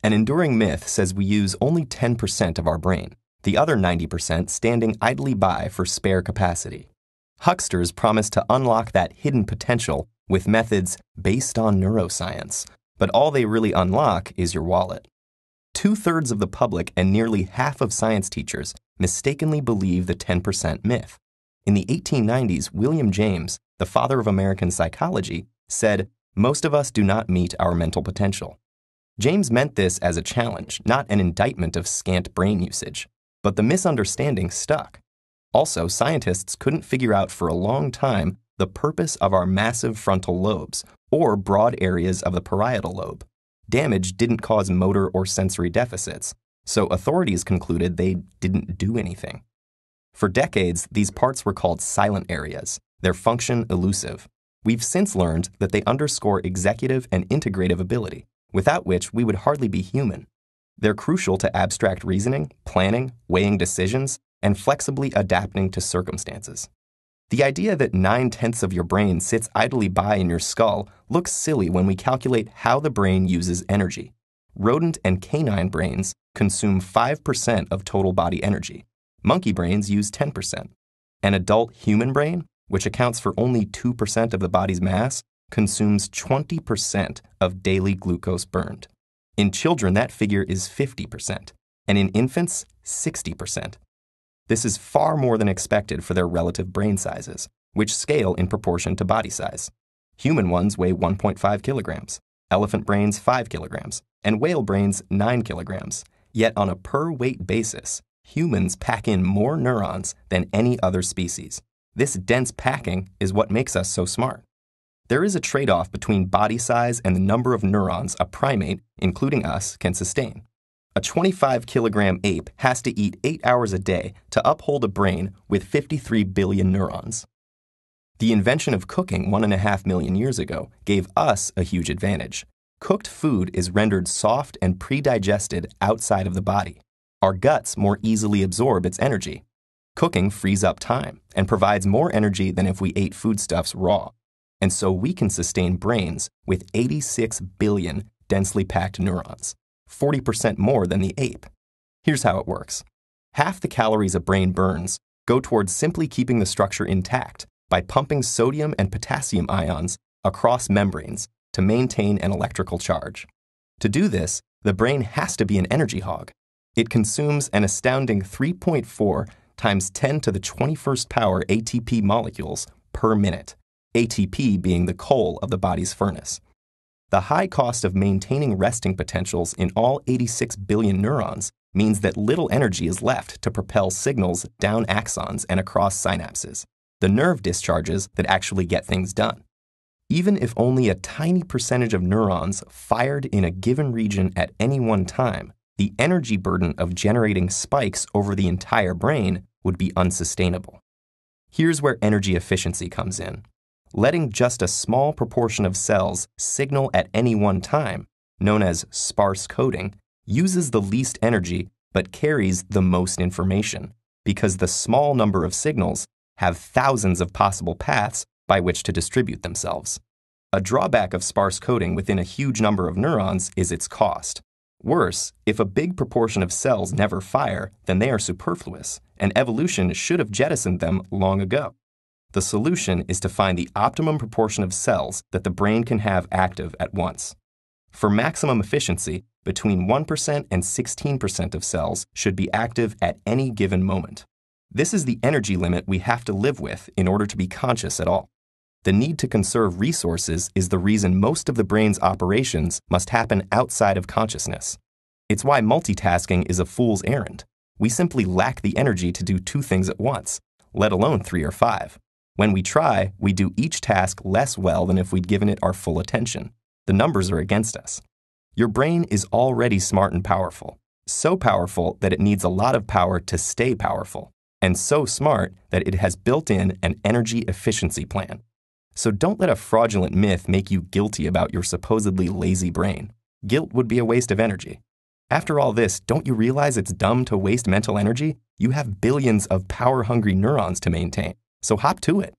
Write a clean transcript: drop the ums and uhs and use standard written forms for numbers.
An enduring myth says we use only 10% of our brain, the other 90% standing idly by for spare capacity. Hucksters promise to unlock that hidden potential with methods based on neuroscience, but all they really unlock is your wallet. 2/3 of the public and nearly half of science teachers mistakenly believe the 10% myth. In the 1890s, William James, the father of American psychology, said, "Most of us do not meet our mental potential." James meant this as a challenge, not an indictment of scant brain usage. But the misunderstanding stuck. Also, scientists couldn't figure out for a long time the purpose of our massive frontal lobes or broad areas of the parietal lobe. Damage didn't cause motor or sensory deficits, so authorities concluded they didn't do anything. For decades, these parts were called silent areas, their function elusive. We've since learned that they underscore executive and integrative ability, without which we would hardly be human. They're crucial to abstract reasoning, planning, weighing decisions, and flexibly adapting to circumstances. The idea that 9/10 of your brain sits idly by in your skull looks silly when we calculate how the brain uses energy. Rodent and canine brains consume 5% of total body energy. Monkey brains use 10%. An adult human brain, which accounts for only 2% of the body's mass, consumes 20% of daily glucose burned. In children, that figure is 50%, and in infants, 60%. This is far more than expected for their relative brain sizes, which scale in proportion to body size. Human ones weigh 1.5 kilograms, elephant brains 5 kilograms, and whale brains 9 kilograms. Yet on a per-weight basis, humans pack in more neurons than any other species. This dense packing is what makes us so smart. There is a trade-off between body size and the number of neurons a primate, including us, can sustain. A 25-kilogram ape has to eat 8 hours a day to uphold a brain with 53 billion neurons. The invention of cooking 1.5 million years ago gave us a huge advantage. Cooked food is rendered soft and pre-digested outside of the body. Our guts more easily absorb its energy. Cooking frees up time and provides more energy than if we ate foodstuffs raw. And so we can sustain brains with 86 billion densely packed neurons, 40% more than the ape. Here's how it works. Half the calories a brain burns go towards simply keeping the structure intact by pumping sodium and potassium ions across membranes to maintain an electrical charge. To do this, the brain has to be an energy hog. It consumes an astounding 3.4 times 10 to the 21st power ATP molecules per minute. ATP being the coal of the body's furnace. The high cost of maintaining resting potentials in all 86 billion neurons means that little energy is left to propel signals down axons and across synapses, the nerve discharges that actually get things done. Even if only a tiny percentage of neurons fired in a given region at any one time, the energy burden of generating spikes over the entire brain would be unsustainable. Here's where energy efficiency comes in. Letting just a small proportion of cells signal at any one time, known as sparse coding, uses the least energy but carries the most information, because the small number of signals have thousands of possible paths by which to distribute themselves. A drawback of sparse coding within a huge number of neurons is its cost. Worse, if a big proportion of cells never fire, then they are superfluous, and evolution should have jettisoned them long ago. The solution is to find the optimum proportion of cells that the brain can have active at once. For maximum efficiency, between 1% and 16% of cells should be active at any given moment. This is the energy limit we have to live with in order to be conscious at all. The need to conserve resources is the reason most of the brain's operations must happen outside of consciousness. It's why multitasking is a fool's errand. We simply lack the energy to do 2 things at once, let alone 3 or 5. When we try, we do each task less well than if we'd given it our full attention. The numbers are against us. Your brain is already smart and powerful, so powerful that it needs a lot of power to stay powerful, and so smart that it has built in an energy efficiency plan. So don't let a fraudulent myth make you guilty about your supposedly lazy brain. Guilt would be a waste of energy. After all this, don't you realize it's dumb to waste mental energy? You have billions of power-hungry neurons to maintain. So hop to it.